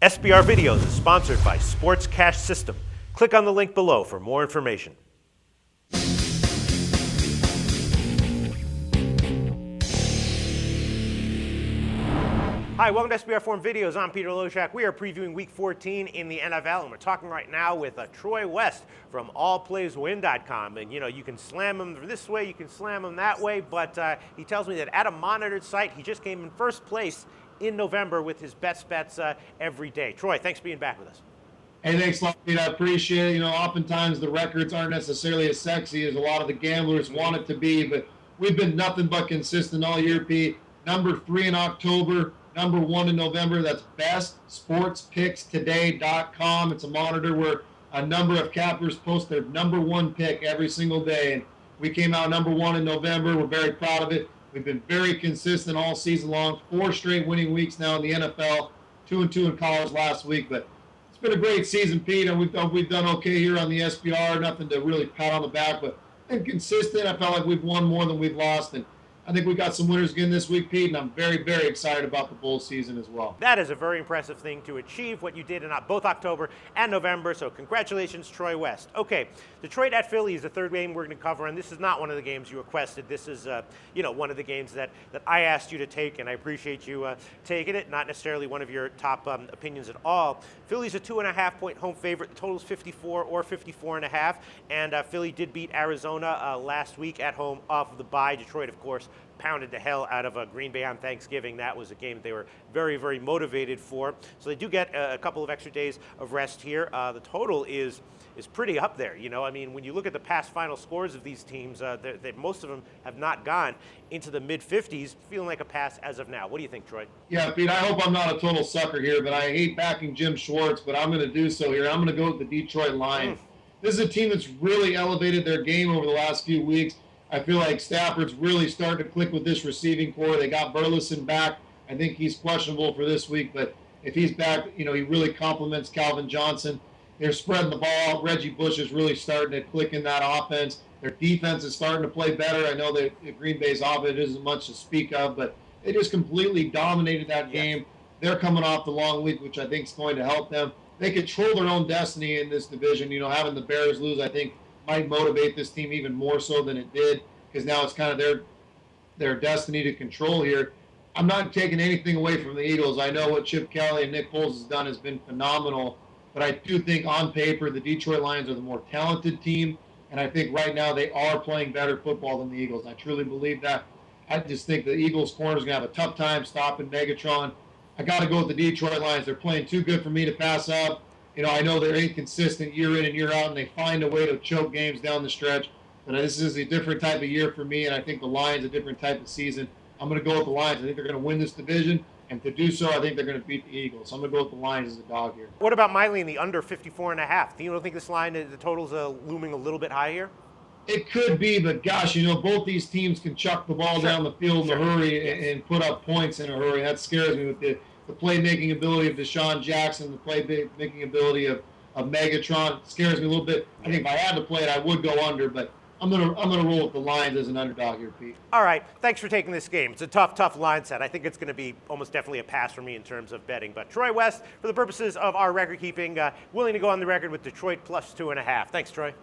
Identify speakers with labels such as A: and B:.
A: SBR Videos is sponsored by Sports Cash System. Click on the link below for more information. Hi, welcome to SBR Forum Videos. I'm Peter Loshak. We are previewing Week 14 in the NFL, and we're talking right now with Troy West from allplayswin.com. And, you can slam him this way, you can slam him that way, but he tells me that at a monitored site, he just came in first place in November with his best bets every day. Troy, thanks for being back with us.
B: Hey, thanks a lot, Pete. I appreciate it. Oftentimes the records aren't necessarily as sexy as a lot of the gamblers want it to be, but we've been nothing but consistent all year, Pete. Number 3 in October, number 1 in November. That's bestsportspickstoday.com. It's a monitor where a number of cappers post their number 1 pick every single day, and we came out number 1 in November. We're very proud of it. We've been very consistent all season long. 4 straight winning weeks now in the NFL. 2-2 in college last week, but it's been a great season, Pete, and we've done okay here on the SBR. Nothing to really pat on the back, but been consistent. I felt like we've won more than we've lost, and I think we got some winners again this week, Pete, and I'm very, very excited about the bowl season as well.
A: That is a very impressive thing to achieve, what you did in both October and November, so congratulations, Troy West. Okay, Detroit at Philly is the third game we're going to cover, and this is not one of the games you requested. This is, one of the games that I asked you to take, and I appreciate you taking it, not necessarily one of your top opinions at all. Philly's a 2.5-point home favorite. The total's 54 or 54.5, and Philly did beat Arizona last week at home off of the bye. Detroit, of course, pounded the hell out of Green Bay on Thanksgiving. That was a game that they were very, very motivated for. So they do get a couple of extra days of rest here. The total is pretty up there. When you look at the past final scores of these teams, most of them have not gone into the mid-50s, feeling like a pass as of now. What do you think, Troy?
B: Yeah, Pete, I hope I'm not a total sucker here, but I hate backing Jim Schwartz, but I'm going to do so here. I'm going to go with the Detroit Lions. This is a team that's really elevated their game over the last few weeks. I feel like Stafford's really starting to click with this receiving core. They got Burleson back. I think he's questionable for this week, but if he's back, he really complements Calvin Johnson. They're spreading the ball out. Reggie Bush is really starting to click in that offense. Their defense is starting to play better. I know that Green Bay's offense isn't much to speak of, but they just completely dominated that game. They're coming off the long week, which I think is going to help them. They control their own destiny in this division. Having the Bears lose, I think, might motivate this team even more so than it did, because now it's kind of their destiny to control here. I'm not taking anything away from the Eagles. I know what Chip Kelly and Nick Foles has done has been phenomenal, but I do think on paper the Detroit Lions are the more talented team, and I think right now they are playing better football than the Eagles. I truly believe that. I just think the Eagles' corner is going to have a tough time stopping Megatron. I got to go with the Detroit Lions. They're playing too good for me to pass up. I know they're inconsistent year in and year out, and they find a way to choke games down the stretch. But this is a different type of year for me, and I think the Lions a different type of season. I'm going to go with the Lions. I think they're going to win this division, and to do so, I think they're going to beat the Eagles. So I'm going to go with the Lions as a dog here.
A: What about my lean, the under 54.5? Do you don't think this line, the total's looming a little bit high here?
B: It could be, but gosh, both these teams can chuck the ball down the field in a hurry and put up points in a hurry. That scares me with the playmaking ability of Deshaun Jackson, the playmaking ability of Megatron. It scares me a little bit. I think if I had to play it, I would go under, but I'm gonna roll with the Lions as an underdog here, Pete.
A: All right, thanks for taking this game. It's a tough line set. I think it's going to be almost definitely a pass for me in terms of betting. But Troy West, for the purposes of our record keeping, willing to go on the record with Detroit plus 2.5. Thanks, Troy.